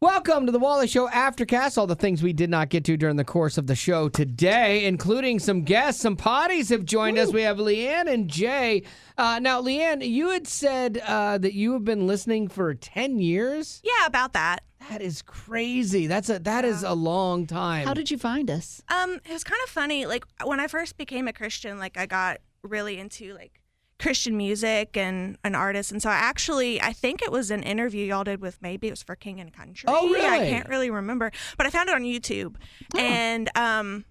Welcome to the Wally Show Aftercast. All the things we did not get to during the course of the show today, including some guests. Some potties have joined us. We have Leanne and Jay. Now, Leanne, you had said that you have been listening for 10 years? Yeah, about that. That is crazy. That is a long time. How did you find us? It was kind of funny. Like, when I first became a Christian, like, I got really into, like, Christian music and an artist. And so I think it was an interview y'all did with, maybe it was for King and Country. Oh, really? I can't really remember. But I found it on YouTube. Oh. And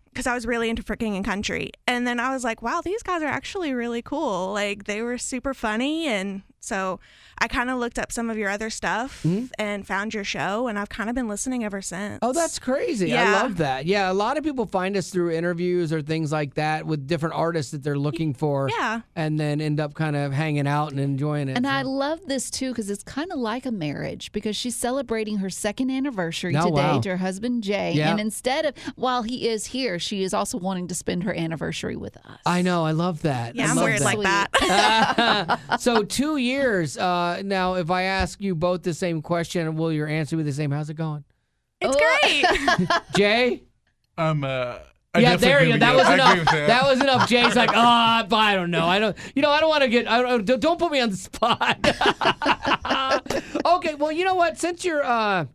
because I was really into for King and Country. And then I was like, wow, these guys are actually really cool. Like, they were super funny. And so I kind of looked up some of your other stuff and found your show, and I've kind of been listening ever since. Oh, that's crazy. Yeah. I love that. Yeah, a lot of people find us through interviews or things like that with different artists that they're looking for. Yeah. And then end up kind of hanging out and enjoying it. And I love this, too, because it's kind of like a marriage, because she's celebrating her second anniversary today to her husband, Jay. Yeah. And instead of, while he is here, she is also wanting to spend her anniversary with us. I know. I love that. Yeah, I'm weird like that. So 2 years. Now, if I ask you both the same question, will your answer be the same? How's it going? It's great. Jay? Yeah, there you go. That was enough. That was enough. Jay's like, I don't know. I don't want to get. Don't put me on the spot. Okay. Well, you know what? Since you're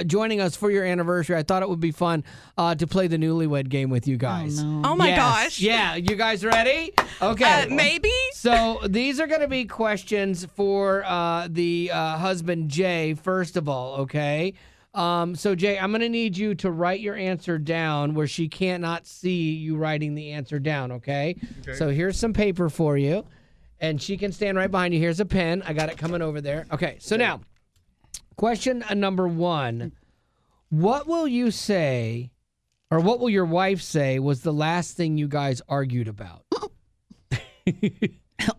joining us for your anniversary, I thought it would be fun to play the Newlywed Game with you guys. Oh, no. Oh my gosh. Yeah. You guys ready? Okay. Maybe. So these are going to be questions for the husband, Jay, first of all, okay? So, Jay, I'm going to need you to write your answer down where she cannot see you writing the answer down, okay? So here's some paper for you, and she can stand right behind you. Here's a pen. I got it coming over there. Okay, so now, question number 1. What will you say, or what will your wife say was the last thing you guys argued about?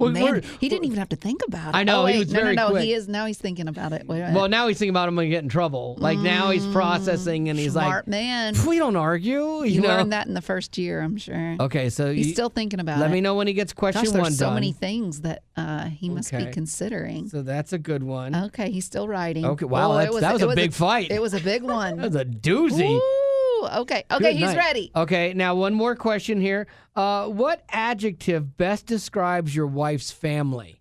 Oh, man, he didn't even have to think about it. I know, he was very quick. He is, now he's thinking about it. Wait, Well, now he's thinking about him when he get in trouble. Like, now he's processing, and he's smart like, man. We don't argue. You know? learned that in the first year, I'm sure. Okay, so He's still thinking about it. let me know when he gets question Gosh, 1 there's so done. many things that he must be considering. So that's a good one. Okay, he's still writing. Okay, wow, that was a big fight. It was a big one. That was a doozy. Ooh, okay, Good he's night. ready. Okay, now one more question here. What adjective best describes your wife's family?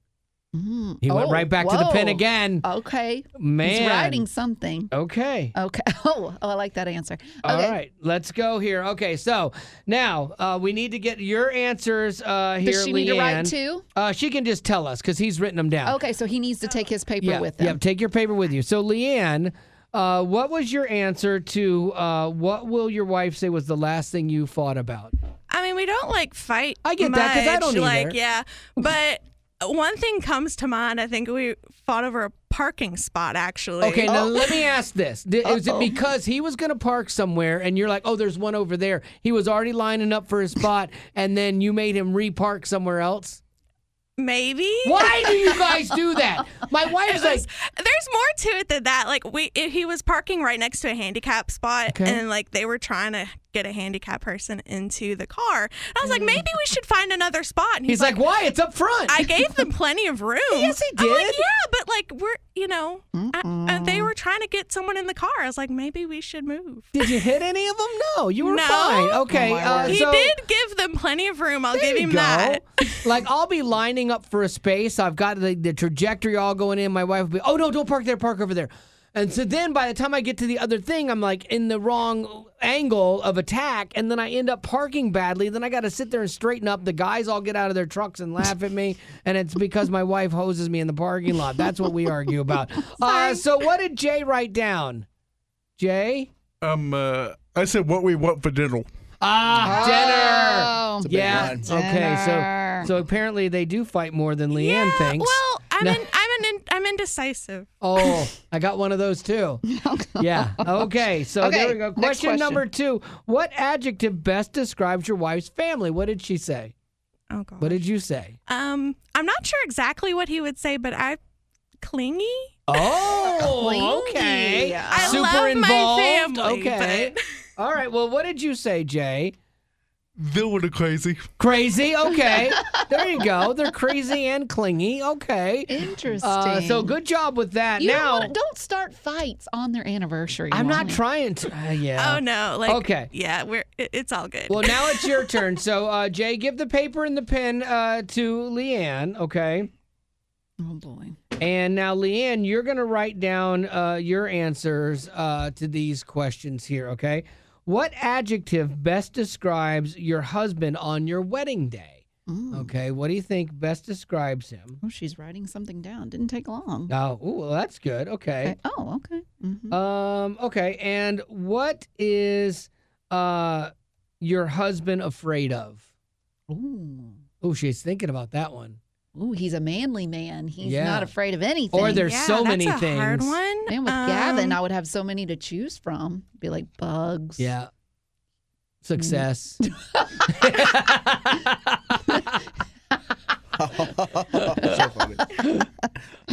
He went right back to the pen again. Okay. Man. He's writing something. Okay. Okay. Oh, I like that answer. Okay. All right, let's go here. Okay, so now we need to get your answers here, Does she need to write Leanne. too? She can just tell us because he's written them down. Okay, so he needs to take his paper with him. Yeah, take your paper with you. So, Leanne, what was your answer to what will your wife say was the last thing you fought about? I mean, we don't, like, fight I get much. that because I don't like, either. yeah. But one thing comes to mind. I think we fought over a parking spot, actually. Okay, now let me ask this. Is it because he was going to park somewhere and you're like, oh, there's one over there. He was already lining up for his spot and then you made him repark somewhere else? Maybe. Why do you guys do that? My wife's like... There's more to it than that. Like, he was parking right next to a handicap spot, and, like, they were trying to get a handicapped person into the car. And I was like, maybe we should find another spot. And he's like, why? It's up front. I gave them plenty of room. Yes, he did. I'm like, yeah, but, like, they were trying to get someone in the car. I was like, maybe we should move. Did you hit any of them? No, you were No. fine. Okay. He did give them plenty of room. I'll give him that. Like, I'll be lining up for a space. I've got the trajectory all going in. My wife will be, oh, no, don't park there. Park over there. And so then by the time I get to the other thing, I'm like in the wrong angle of attack, and then I end up parking badly. Then I got to sit there and straighten up. The guys all get out of their trucks and laugh at me, and it's because my wife hoses me in the parking lot. That's what we argue about. So what did Jay write down? Jay? I said what we want for dinner. Dinner. Yeah. Dinner. Okay. So apparently they do fight more than Leanne thinks. Well, I'm indecisive. Oh, I got one of those too. Yeah. Okay. So there we go. Question number 2. What adjective best describes your wife's family? What did she say? Oh God. What did you say? I'm not sure exactly what he would say, but clingy. Oh, okay. I Super love involved. my family. Okay. But... All right. Well, what did you say, Jay? They're a little crazy. Crazy? Okay. There you go. They're crazy and clingy. Okay. Interesting. So good job with that. You now, don't start fights on their anniversary. I'm not Wally. trying to. Yeah. Oh no! Okay. Yeah, it's all good. Well, now it's your turn. So, Jay, give the paper and the pen to Leanne, okay? Oh boy. And now, Leanne, you're going to write down your answers to these questions here, okay? What adjective best describes your husband on your wedding day? Okay, what do you think best describes him? Oh, she's writing something down. Didn't take long. Oh, well, that's good. Okay. Oh, okay. Mm-hmm. Okay, and what is your husband afraid of? Oh, she's thinking about that one. Ooh, he's a manly man. He's Yeah. not afraid of anything. Or there's so many that's a things. hard one. And with Gavin, I would have so many to choose from. Be like bugs. Yeah. Success. So funny.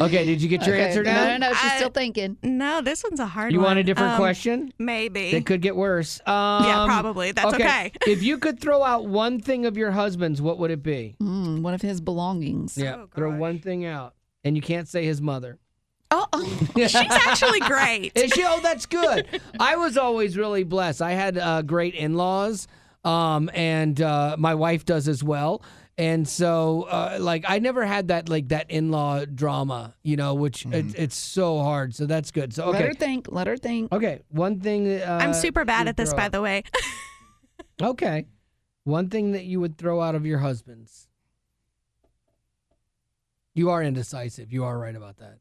Okay, did you get your answer down? No, she's still thinking. No, this one's a hard You one. want a different question? Maybe. It could get worse. Yeah, probably. That's okay. If you could throw out one thing of your husband's, what would it be? One of his belongings. Yeah, Oh, throw gosh. one thing out. And you can't say his mother. Oh, She's actually great. Is she? Oh, that's good. I was always really blessed. I had great in-laws, and my wife does as well. And so, I never had that in-law drama, which it's so hard. So that's good. So Let okay, her think. Let her think. okay. One thing that I'm super bad at this, by the way. Okay, one thing that you would throw out of your husband's. You are indecisive. You are right about that.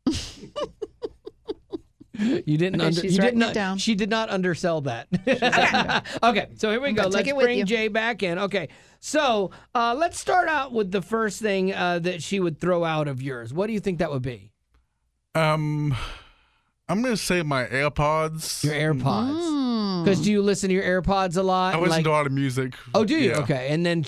You didn't. Okay, she's you writing didn't. it down. She did not undersell that. Okay, so here we go. Take Let's it with bring you. Jay back in. Okay, so let's start out with the first thing that she would throw out of yours. What do you think that would be? I'm gonna say my AirPods. Your AirPods. Because do you listen to your AirPods a lot? I listen to a lot of music. Oh, do you? Yeah. Okay, and then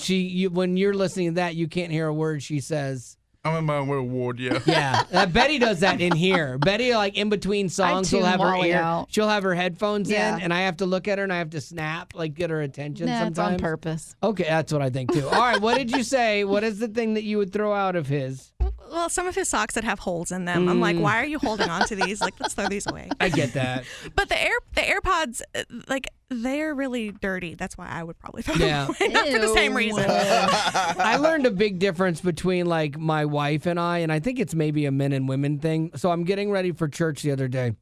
when you're listening to that, you can't hear a word she says. I'm in my own little ward. Yeah. Yeah, Betty does that in here. Betty, in between songs, tune will have her Wally out. she'll have her headphones Yeah. in, and I have to look at her and I have to snap, get her attention. Nah, it's on sometimes. purpose. Okay, that's what I think too. All right, what did you say? What is the thing that you would throw out of his? Well, some of his socks that have holes in them. I'm like, why are you holding on to these? Let's throw these away. I get that. But the AirPods, they're really dirty. That's why I would probably throw Yeah. them away. Not for the same reason. I learned a big difference between my wife and I think it's maybe a men and women thing. So I'm getting ready for church the other day,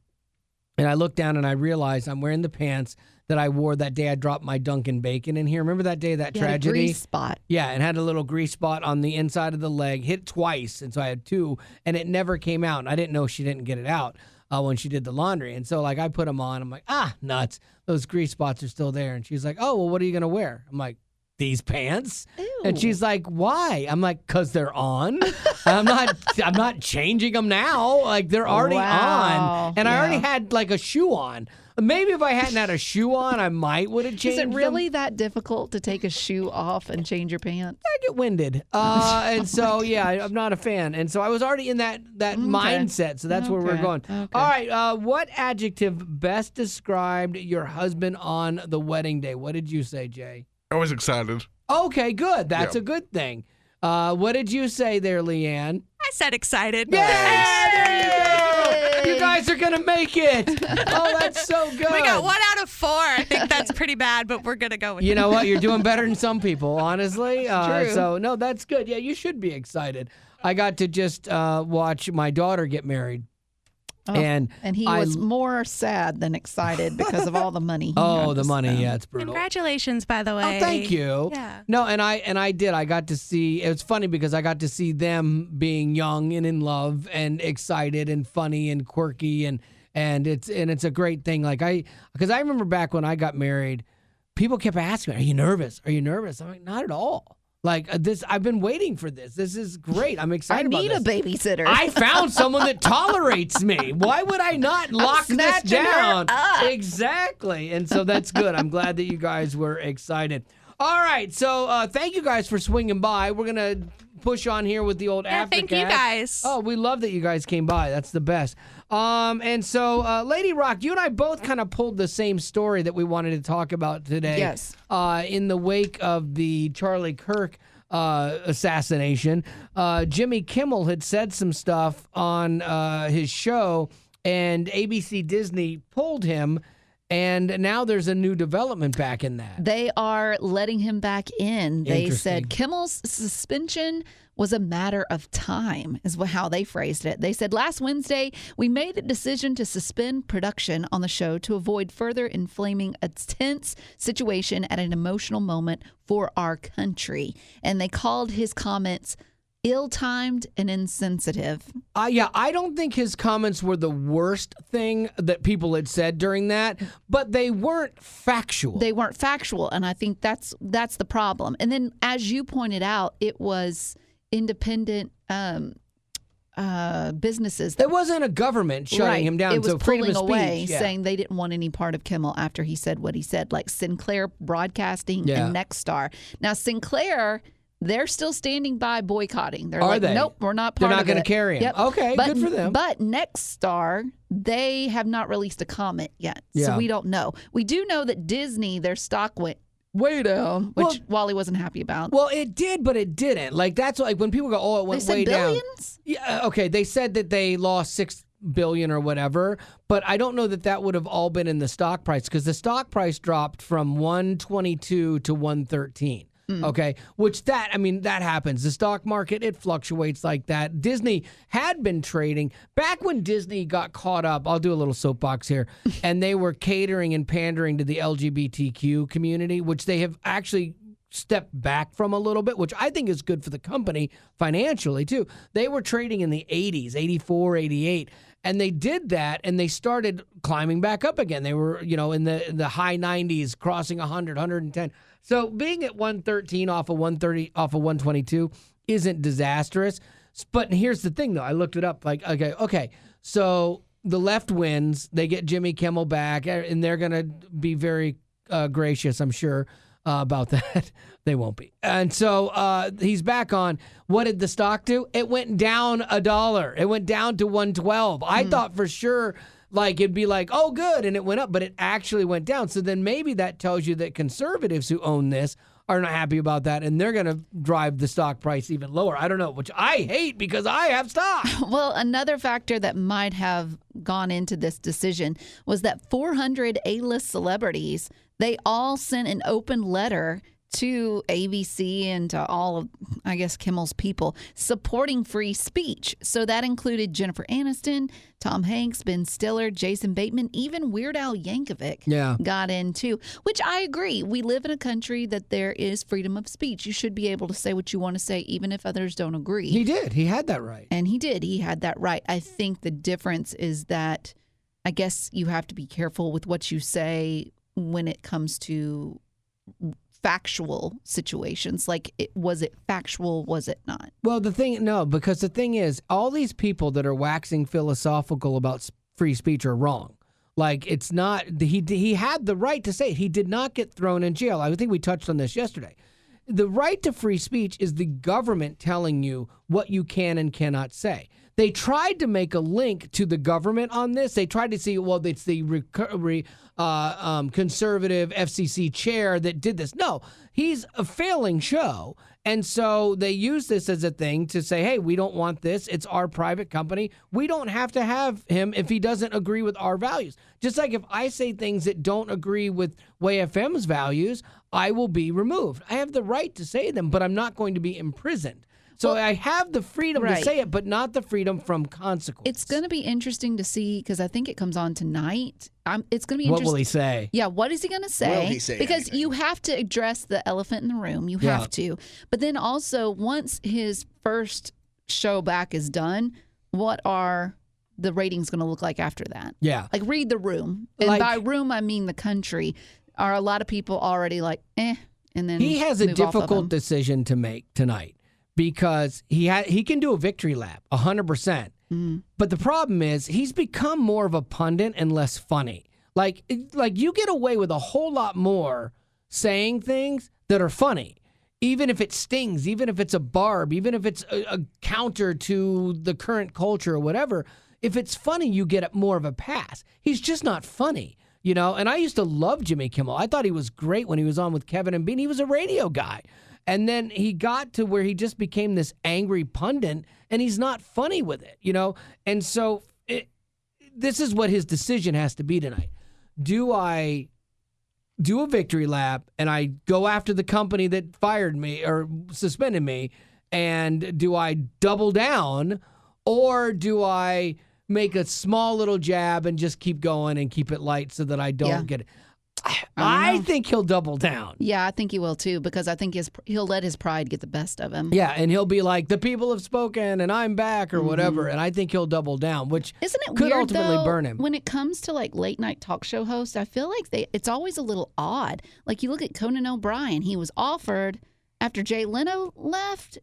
and I looked down and I realized I'm wearing the pants that I wore that day I dropped my Dunkin' Bacon in here. Remember that day, that You had a tragedy? grease spot. Yeah, and had a little grease spot on the inside of the leg, hit twice, and so I had two, and it never came out. And I didn't know she didn't get it out when she did the laundry. And so I put them on. I'm like, nuts. Those grease spots are still there. And she's like, oh, well, what are you going to wear? I'm like, these pants? Ew. And she's like, why? I'm like, because they're on. I'm not changing them now. They're already Wow. on. And I already Yeah. had a shoe on. Maybe if I hadn't had a shoe on, I might would have changed Is it them. really that difficult to take a shoe off and change your pants? I get winded. And so, yeah, I'm not a fan. And so I was already in that mindset. So that's where we're Okay. going. Okay. All right. What adjective best described your husband on the wedding day? What did you say, Jay? I was excited. Okay, good. That's Yeah. a good thing. What did you say there, Leanne? I said excited. Yay! You guys are going to make it. Oh, that's so good. We got 1 out of 4. I think that's pretty bad, but we're going to go with You it. know what? You're doing better than some people, honestly. True. So, no, that's good. Yeah, you should be excited. I got to just watch my daughter get married. Oh, And he I- was more sad than excited because of all the money. He Oh, had the to money. spend. Yeah, it's brutal. Congratulations, by the way. Oh, thank you. Yeah. No, and I did. I got to see. It was funny because I got to see them being young and in love and excited and funny and quirky and it's a great thing. Because I remember back when I got married, people kept asking me, "Are you nervous? Are you nervous?" I'm like, "Not at all." This, I've been waiting for this. This is great. I'm I excited need a about this. babysitter. I found someone that tolerates me. Why would I not lock this snatching her down? up. Exactly. And so that's good. I'm glad that you guys were excited. All right, so thank you guys for swinging by. We're going to push on here with the old Aftercast. Thank you guys. Oh, we love that you guys came by. That's the best. And so, Lady Rock, you and I both kind of pulled the same story that we wanted to talk about today. Yes. In the wake of the Charlie Kirk assassination, Jimmy Kimmel had said some stuff on his show, and ABC Disney pulled him. And now there's a new development back in that. They are letting him back in. They Interesting. said Kimmel's suspension was a matter of time, is how they phrased it. They said, last Wednesday, we made the decision to suspend production on the show to avoid further inflaming a tense situation at an emotional moment for our country. And they called his comments ill-timed and insensitive. Yeah, I don't think his comments were the worst thing that people had said during that, but they weren't factual. They weren't factual, and I think that's the problem. And then, as you pointed out, it was independent businesses. There wasn't a government shutting him down. It was so freedom pulling of away, speech, saying they didn't want any part of Kimmel after he said what he said, like Sinclair Broadcasting and Nexstar. Now, Sinclair, they're still standing by boycotting. They're like, they? nope, we're not part They're of it. not going to carry him. Yep. Okay, good for them. But Nexstar, they have not released a comment yet, Yeah. so we don't know. We do know that Disney, their stock went way down, which Wally wasn't happy about. Well, it did, but it didn't. Like, that's like when people go, oh, it went They said way billions? down. Yeah, okay, they said that they lost $6 billion or whatever, but I don't know that would have all been in the stock price, because the stock price dropped from 122 to 113. Okay, which that happens. The stock market, it fluctuates like that. Disney had been trading back when Disney got caught up. I'll do a little soapbox here. And they were catering and pandering to the LGBTQ community, which they have actually stepped back from a little bit, which I think is good for the company financially too. They were trading in the 80s, 84, 88. And they did that, and they started climbing back up again. They were, in the high 90s, crossing 100, 110. So being at 113 off of 130, off of 122 isn't disastrous. But here's the thing, though. I looked it up. Like, okay. So the left wins. They get Jimmy Kimmel back, and they're going to be very gracious, I'm sure, about that. They won't be. And so he's back on. What did the stock do? It went down $1. It went down to 112. I thought for sure it'd be like, oh, good, and it went up, but it actually went down. So then maybe that tells you that conservatives who own this are not happy about that, and they're going to drive the stock price even lower. I don't know, which I hate because I have stock. Well, another factor that might have gone into this decision was that 400 A-list celebrities, they all sent an open letter to ABC and to all of, I guess, Kimmel's people supporting free speech. So that included Jennifer Aniston, Tom Hanks, Ben Stiller, Jason Bateman, even Weird Al Yankovic got in too, which I agree. We live in a country that there is freedom of speech. You should be able to say what you want to say, even if others don't agree. He did. He had that right. And he did. He had that right. I think the difference is that I guess you have to be careful with what you say when it comes to factual situations. Like, was it factual? Was it not? Well, because the thing is, all these people that are waxing philosophical about free speech are wrong. Like, it's not, he had the right to say it. He did not get thrown in jail. I think we touched on this yesterday. The right to free speech is the government telling you what you can and cannot say. They tried to make a link to the government on this. They tried to see, well, it's the conservative FCC chair that did this. No, he's a failing show. And so they use this as a thing to say, hey, we don't want this. It's our private company. We don't have to have him if he doesn't agree with our values. Just like if I say things that don't agree with WayFM's values, I will be removed. I have the right to say them, but I'm not going to be imprisoned. So I have the freedom to say it, but not the freedom from consequence. It's going to be interesting to see, because I think it comes on tonight. It's going to be interesting. What will he say? Yeah, what is he going to say? Will he say because anything? you have to address the elephant in the room. You have to. But then also, once his first show back is done, what are the ratings going to look like after that? Yeah. Like, read the room. And by room, I mean the country. Are a lot of people already like, and then he has a move off of difficult him? decision to make tonight. Because he can do a victory lap, 100%. But the problem is he's become more of a pundit and less funny. Like you get away with a whole lot more saying things that are funny. Even if it stings, even if it's a barb, even if it's a counter to the current culture or whatever, if it's funny, you get more of a pass. He's just not funny, you know? And I used to love Jimmy Kimmel. I thought he was great when he was on with Kevin and Bean. He was a radio guy. And then he got to where he just became this angry pundit, and he's not funny with it, you know? And so this is what his decision has to be tonight. Do I do a victory lap and I go after the company that fired me or suspended me, and do I double down, or do I make a small little jab and just keep going and keep it light so that I don't get it? I think he'll double down. Yeah, I think he will too, because I think he'll let his pride get the best of him. Yeah, and he'll be like, the people have spoken and I'm back or whatever, and I think he'll double down, which Isn't it could weird, ultimately though, burn him. when it comes to like late night talk show hosts? I feel like it's always a little odd. Like you look at Conan O'Brien, he was offered after Jay Leno left,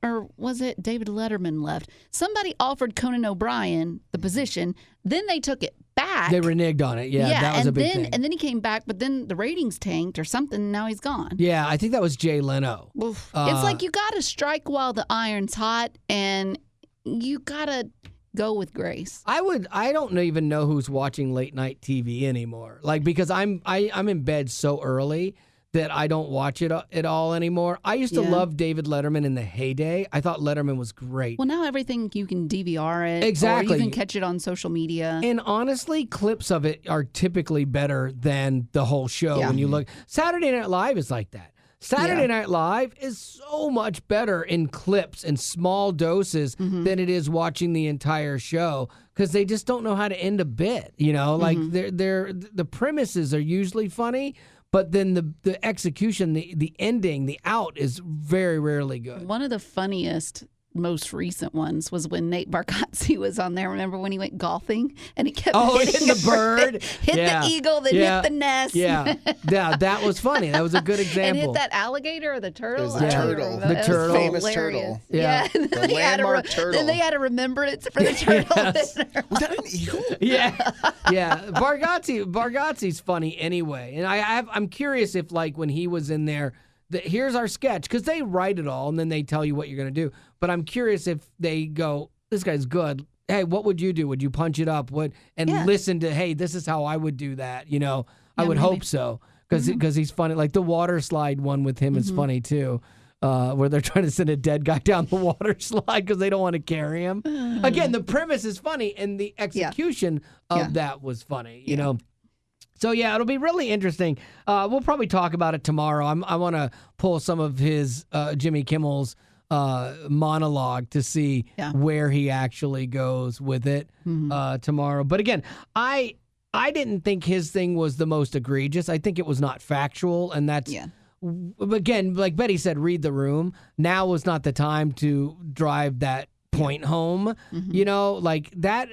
or was it David Letterman left? Somebody offered Conan O'Brien the position, then they took it back. They reneged on it. Yeah, that was a big thing. And then he came back, but then the ratings tanked or something, and now he's gone. Yeah, I think that was Jay Leno. Oof. It's like you got to strike while the iron's hot, and you got to go with grace. I don't even know who's watching late night TV anymore. Like, because I'm in bed so early that I don't watch it at all anymore. I used to love David Letterman in the heyday. I thought Letterman was great. Well, now everything you can DVR it. Exactly. Or you can catch it on social media. And honestly, clips of it are typically better than the whole show. Yeah. When you look, Saturday Night Live is like that. Saturday Night Live is so much better in clips and small doses than it is watching the entire show, because they just don't know how to end a bit. You know, like the premises are usually funny, but then the execution, the ending, the out is very rarely good. One of the funniest, most recent ones was when Nate Bargatze was on there. Remember when he went golfing and he kept hitting the bird, hit the eagle, then hit the nest. Yeah, that was funny. That was a good example. And hit that alligator or the turtle. It was the turtle. The turtle. Famous hilarious. turtle. Yeah. The landmark turtle. Then they had a remembrance for the turtle. Yes. Was that an eagle? Yeah. Bargatze's funny anyway, and I'm curious if, like, when he was in there, here's our sketch, because they write it all and then they tell you what you're going to do. But I'm curious if they go, this guy's good. Hey, what would you do? Would you punch it up? Listen to, hey, this is how I would do that. You know, I would hope so, because he's funny. Like the water slide one with him is funny too, where they're trying to send a dead guy down the water slide because they don't want to carry him. Again, the premise is funny and the execution of that was funny. You know. So, yeah, it'll be really interesting. We'll probably talk about it tomorrow. I want to pull some of his Jimmy Kimmel's monologue to see where he actually goes with it tomorrow. But again, I didn't think his thing was the most egregious. I think it was not factual, and that's again, like Betty said, read the room. Now was not the time to drive that point home. You know, like that.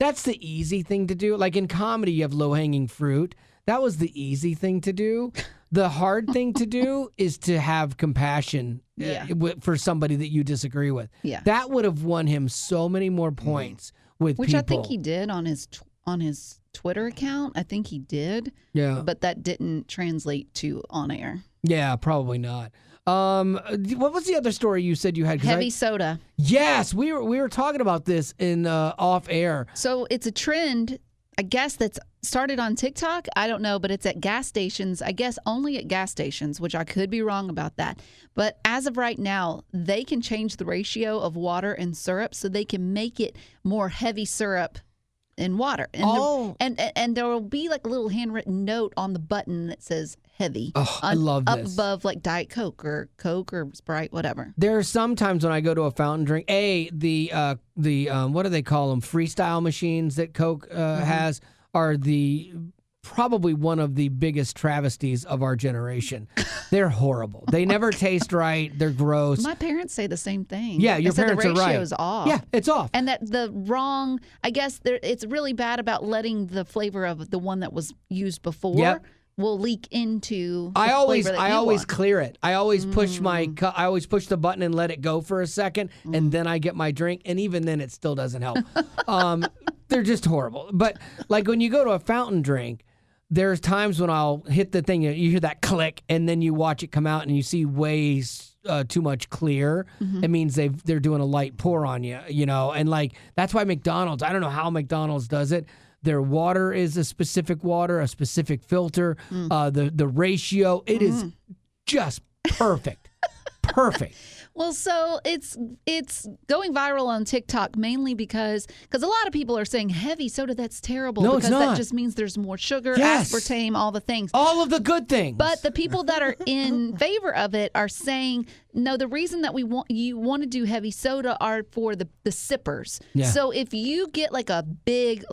That's the easy thing to do. Like in comedy, you have low-hanging fruit. That was the easy thing to do. The hard thing to do is to have compassion for somebody that you disagree with. Yeah. That would have won him so many more points with Which people. I think he did on his Twitter account. I think he did. Yeah. But that didn't translate to on air. Yeah, probably not. What was the other story you said you had? Heavy soda. Yes, we were talking about this in off air. So it's a trend, I guess, that's started on TikTok. I don't know, but it's at gas stations. I guess only at gas stations, which I could be wrong about that. But as of right now, they can change the ratio of water and syrup so they can make it more heavy syrup in water. And and there will be like a little handwritten note on the button that says heavy. Oh, I love this. Up above like Diet Coke or Sprite, whatever. There are some times when I go to a fountain drink, the what do they call them? Freestyle machines that Coke has are probably one of the biggest travesties of our generation. They're horrible. They never taste right. They're gross. My parents say the same thing. Yeah, your parents are right. The ratio's off. Yeah, it's off. And that the wrong, I guess it's really bad about letting the flavor of the one that was used before will leak into the I always want. clear it. I always push I always push the button and let it go for a second, and then I get my drink, and even then it still doesn't help. They're just horrible. But like when you go to a fountain drink, there's times when I'll hit the thing, you hear that click, and then you watch it come out, and you see way too much clear. It means they're doing a light pour on you, and like that's why McDonald's. I don't know how McDonald's does it. Their water is a specific water, a specific filter. The ratio, it is just perfect, perfect. Well, so it's going viral on TikTok mainly because a lot of people are saying heavy soda, that's terrible. No, because it's not. that just means there's more sugar, Yes. aspartame, all the things. All of the good things. But the people that are in favor of it are saying, no, the reason that you want to do heavy soda are for the sippers. Yeah. So if you get like a big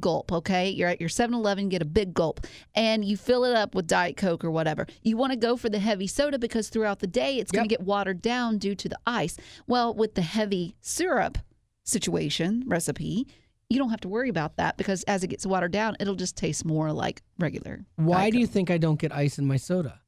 gulp, okay, you're at your 7-Eleven, get a big gulp, and you fill it up with Diet Coke or whatever, you want to go for the heavy soda because throughout the day it's going to get watered down due to the ice. Well, with the heavy syrup recipe, you don't have to worry about that because as it gets watered down, it'll just taste more like regular. Why Diet do you Coke. think I don't get ice in my soda?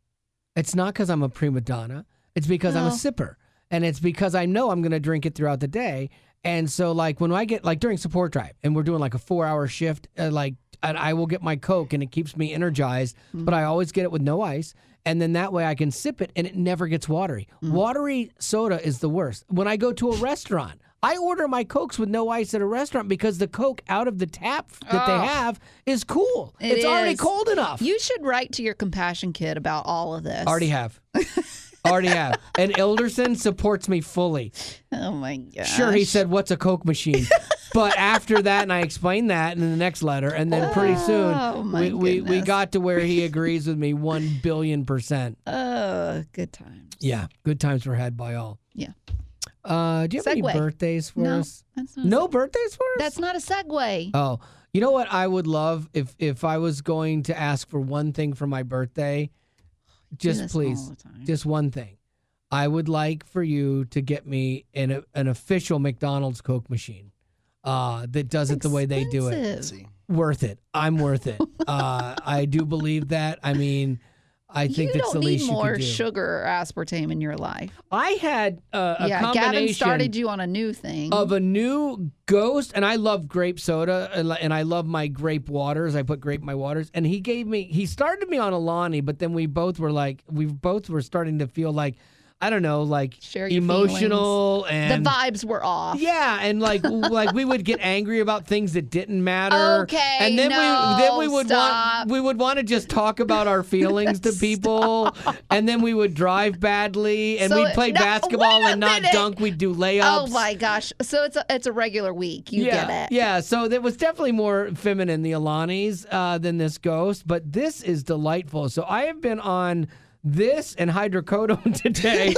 It's not because I'm a prima donna. It's because I'm a sipper. And it's because I know I'm going to drink it throughout the day. And so, like, when I get, like, during support drive and we're doing, like, a 4-hour shift, and I will get my Coke and it keeps me energized, but I always get it with no ice. And then that way I can sip it and it never gets watery. Watery soda is the worst. When I go to a restaurant, I order my Cokes with no ice at a restaurant because the Coke out of the tap that they have is cool. It's already cold enough. You should write to your compassion kid about all of this. Already have. And Ilderson supports me fully. Oh my gosh. Sure, he said, "What's a Coke machine?" But after that, and I explained that in the next letter, and then pretty soon we got to where he agrees with me 1 billion%. Good times. Yeah, good times were had by all. Yeah. Do you have any Segue. birthdays for us? That's not No birthdays for us? That's not a segue. Oh, you know what I would love if I was going to ask for one thing for my birthday? Just this please, all the time. just one thing. I would like for you to get me an official McDonald's Coke machine that does it the way they do it. Expensive. See. Worth it. I'm worth it. I do believe that. I mean, I think you that's don't the least need you more could do. sugar or aspartame in your life. I had a Gavin combination started you on a new thing. of a new Ghost, and I love grape soda, and I love my grape waters. I put grape in my waters, and he started me on a Lonnie, but then we both were starting to feel like, I don't know, like Share your emotional and the vibes were off. yeah, and like we would get angry about things that didn't matter. Okay, and then we would stop. want to just talk about our feelings to people, and then we would drive badly, and So we'd play no, basketball wait a and not minute. dunk. We'd do layups. Oh my gosh. So it's a regular week. You get it. Yeah, so it was definitely more feminine, the Alani's, than this Ghost, but this is delightful. So I have been on this and hydrocodone today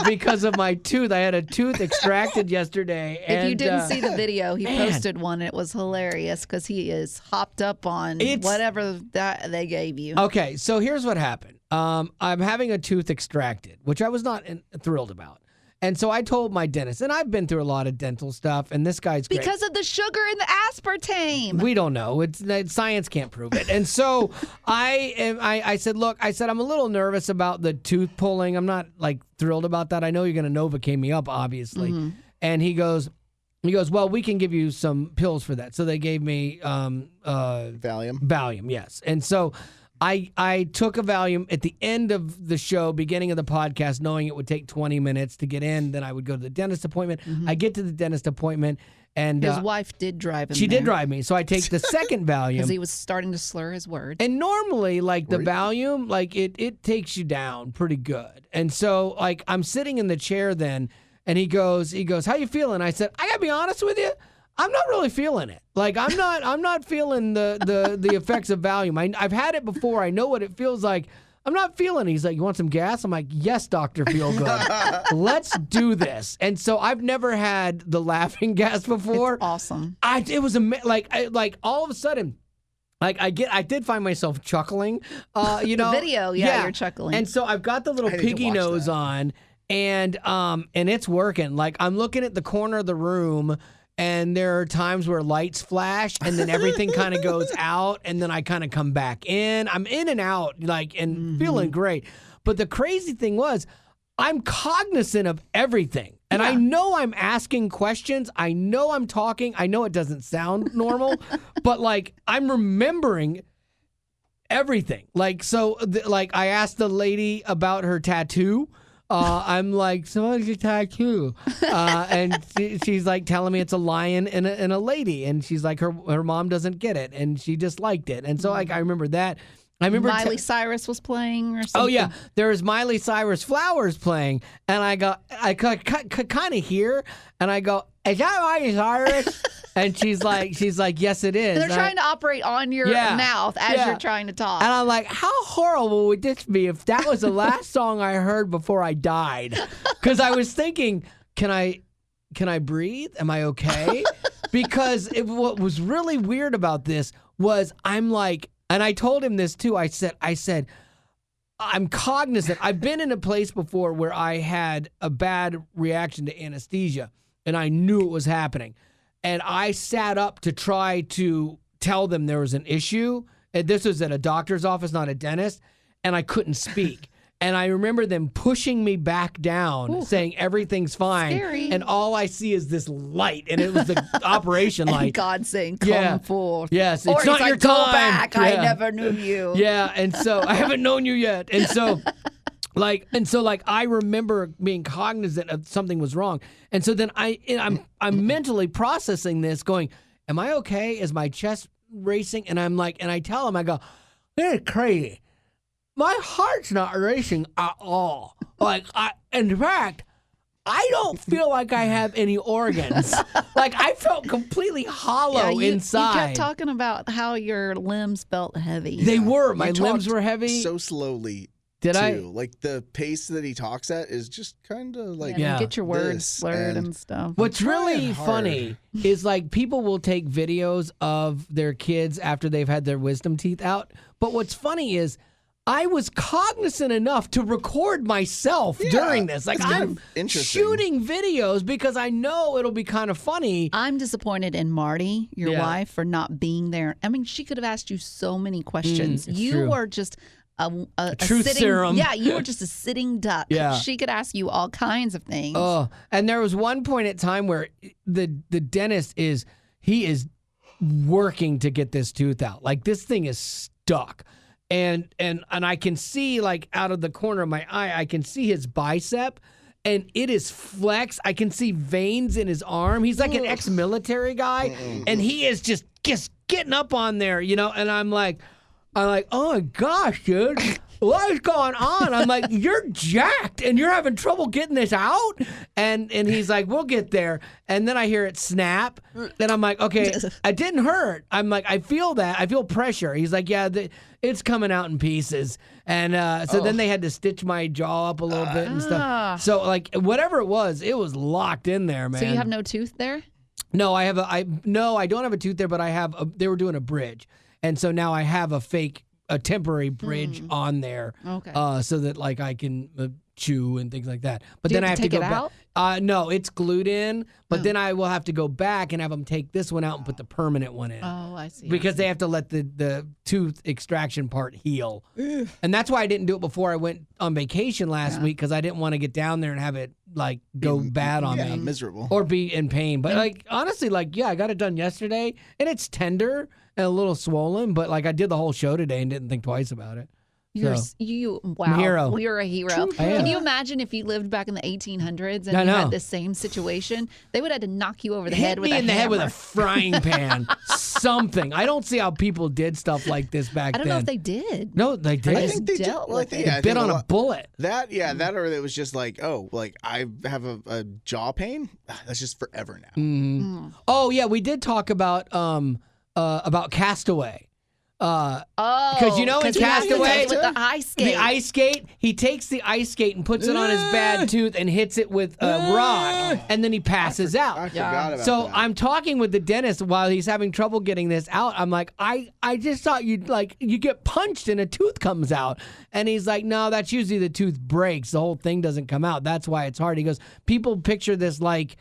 because of my tooth. I had a tooth extracted yesterday. If you didn't see the video, he man. posted one. And it was hilarious because he is hopped up on It's- whatever that they gave you. Okay, so here's what happened. I'm having a tooth extracted, which I was not thrilled about. And so I told my dentist, and I've been through a lot of dental stuff, and this guy's great. Because of the sugar and the aspartame. We don't know. Science can't prove it. And so I said, look, I'm a little nervous about the tooth pulling. I'm not like thrilled about that. I know you're going to Novocaine me up, obviously. And he goes, well, we can give you some pills for that. So they gave me Valium. Valium, yes. And so I took a Valium at the end of the show, beginning of the podcast, knowing it would take 20 minutes to get in. Then I would go to the dentist appointment. I get to the dentist appointment, and His wife did drive him she there did drive me. So I take the second because he Valium. was starting to slur his words. And normally, like the Were you? Valium, like it takes you down pretty good. And so, like, I'm sitting in the chair then, and he goes, how you feeling? I said, I gotta be honest with you, I'm not really feeling it. Like I'm not feeling the effects of Valium. I've had it before. I know what it feels like. I'm not feeling it. He's like, you want some gas? I'm like, yes, Dr. Feelgood. Let's do this. And so I've never had the laughing gas before. It's awesome. It was like all of a sudden, like I did find myself chuckling. You know, The video, yeah, you're chuckling. And so I've got the little I need to piggy watch nose that. on, and it's working. Like I'm looking at the corner of the room, and there are times where lights flash, and then everything kind of goes out, and then I kind of come back in. I'm in and out, like, and feeling great. But the crazy thing was, I'm cognizant of everything. And I know I'm asking questions. I know I'm talking. I know it doesn't sound normal, but like I'm remembering everything. Like, so, like, I asked the lady about her tattoo. I'm like, so what's your tattoo? And she's like telling me it's a lion and a lady. And she's like, her mom doesn't get it. And she just liked it. And so, like, I remember that. I remember Miley Cyrus was playing or something. Oh, yeah. There was Miley Cyrus Flowers playing. And I could kind of hear. And I go, is that Miley Cyrus? And she's like, yes, it is. They're trying to operate on your mouth as you're trying to talk. And I'm like, how horrible would this be if that was the last song I heard before I died? Because I was thinking, can I breathe? Am I okay? Because what was really weird about this was I'm like, and I told him this too. I said, I'm cognizant. I've been in a place before where I had a bad reaction to anesthesia, and I knew it was happening. And I sat up to try to tell them there was an issue. And this was at a doctor's office, not a dentist, and I couldn't speak. And I remember them pushing me back down, saying everything's fine. Scary. And all I see is this light, and it was the operation light. And God saying, come forth. Yes, or it's not like, your go time. back. I never knew you. Yeah, and so I haven't known you yet. And so I remember being cognizant of something was wrong. And so then I'm mentally processing this, going, am I okay? Is my chest racing? And I'm like, and I tell him, I go, this is crazy. My heart's not racing at all. In fact, I don't feel like I have any organs. Like, I felt completely hollow inside. You kept talking about how your limbs felt heavy. They were. My You limbs talked were heavy. so slowly. Did too. I? Like the pace that he talks at is just kind of like You get your words this, slurred and stuff. What's really trying hard. funny is like people will take videos of their kids after they've had their wisdom teeth out. But what's funny is I was cognizant enough to record myself during this. Like, it's kind I'm of interesting. shooting videos because I know it'll be kind of funny. I'm disappointed in Marty, your wife, for not being there. I mean, she could have asked you so many questions. it's You true. were just a truth sitting, serum. Yeah, you were just a sitting duck. Yeah. She could ask you all kinds of things. Oh, and there was one point at time where the dentist is working to get this tooth out. Like, this thing is stuck. And I can see, like, out of the corner of my eye, I can see his bicep, and it is flexed. I can see veins in his arm. He's like an ex-military guy, and he is just getting up on there, you know. And I'm like, oh my gosh, dude, what is going on? I'm like, you're jacked, and you're having trouble getting this out. And he's like, we'll get there. And then I hear it snap. Then I'm like, okay, it didn't hurt. I'm like, I feel that. I feel pressure. He's like, yeah, it's coming out in pieces. And so then they had to stitch my jaw up a little bit and stuff. So, like, whatever it was locked in there, man. So you have no tooth there? No, I don't have a tooth there, but I have. They were doing a bridge, and so now I have a temporary bridge on there, so that, like, I can chew and things like that. But Do you then I have have to to take go it back. No, it's glued in. But then I will have to go back and have them take this one out and put the permanent one in. Oh, I see. Because they have to let the tooth extraction part heal. And that's why I didn't do it before I went on vacation last week, because I didn't want to get down there and have it, like, go bad on me. Miserable. Or be in pain. But, like, honestly, like, I got it done yesterday, and it's tender and a little swollen, but, like, I did the whole show today and didn't think twice about it. Wow. I'm a hero. You're a hero. Can you imagine if you lived back in the 1800s and you had the same situation? They would have had to knock you over the head with a hammer. Hit me in the head with a frying pan. Something. I don't see how people did stuff like this back then. I don't know if they did. No, they did. I think they did. dealt Well, I with think, it. I Bit think on a bullet. That or it was just like, oh, like I have a jaw pain. That's just forever now. Oh yeah, we did talk about Castaway. Because you know in he has to Castaway, touch with the ice skate. the ice skate, he takes the ice skate and puts it on his bad tooth and hits it with a rock, and then he passes out. I forgot about So that. I'm talking with the dentist while he's having trouble getting this out. I'm like, I just thought you get punched and a tooth comes out. And he's like, no, that's usually the tooth breaks. The whole thing doesn't come out. That's why it's hard. He goes, people picture this like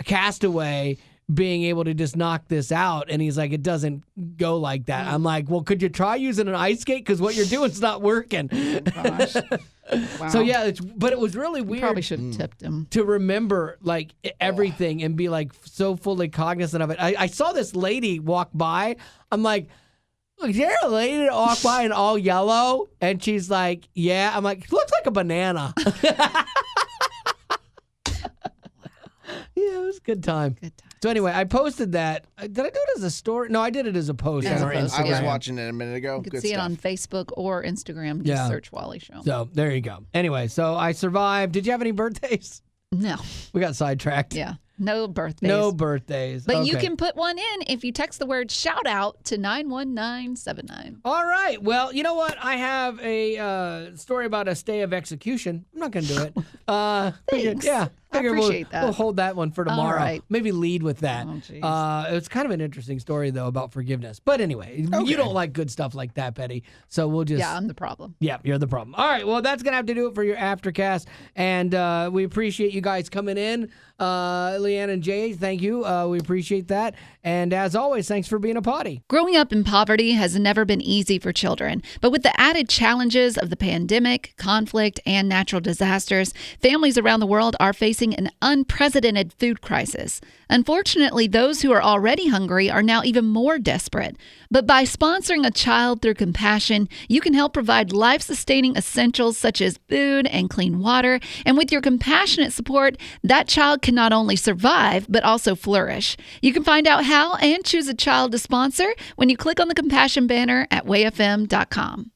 Castaway being able to just knock this out. And he's like, it doesn't go like that. I'm like, well, could you try using an ice skate? Because what you're doing is not working. Gosh. Wow. So yeah, but it was really You weird. probably should have tipped him. To remember like everything and be like so fully cognizant of it. I saw this lady walk by. I'm like, Look, is there a lady that walked by in all yellow? And she's like, yeah. I'm like, looks like a banana. Yeah, it was a good time. Good time. So anyway, I posted that. Did I do it as a story? No, I did it as a post As on a our post, I was Instagram. watching it a minute ago. You can Good see stuff. it on Facebook or Instagram. Just Yeah. search Wally Show. So there you go. Anyway, so I survived. Did you have any birthdays? No. We got sidetracked. Yeah. No birthdays. No birthdays. But you Okay. can put one in if you text the word shout out to 91979. All right. Well, you know what? I have a story about a stay of execution. I'm not going to do it. Thanks. Yeah. I Figure appreciate that. We'll hold that one for tomorrow. right. Maybe lead with that. Oh, jeez. It's kind of an interesting story, though, about forgiveness. But anyway, you don't like good stuff like that, Betty. So we'll just. Yeah, I'm the problem. Yeah, you're the problem. All right, well, that's going to have to do it for your Aftercast. And we appreciate you guys coming in. Leanne and Jay, thank you. We appreciate that. And as always, thanks for being a potty. Growing up in poverty has never been easy for children, but with the added challenges of the pandemic, conflict, and natural disasters, families around the world are facing an unprecedented food crisis. Unfortunately, those who are already hungry are now even more desperate. But by sponsoring a child through compassion, you can help provide life-sustaining essentials such as food and clean water. And with your compassionate support, that child can not only survive, but also flourish. You can find out how and choose a child to sponsor when you click on the compassion banner at wayfm.com.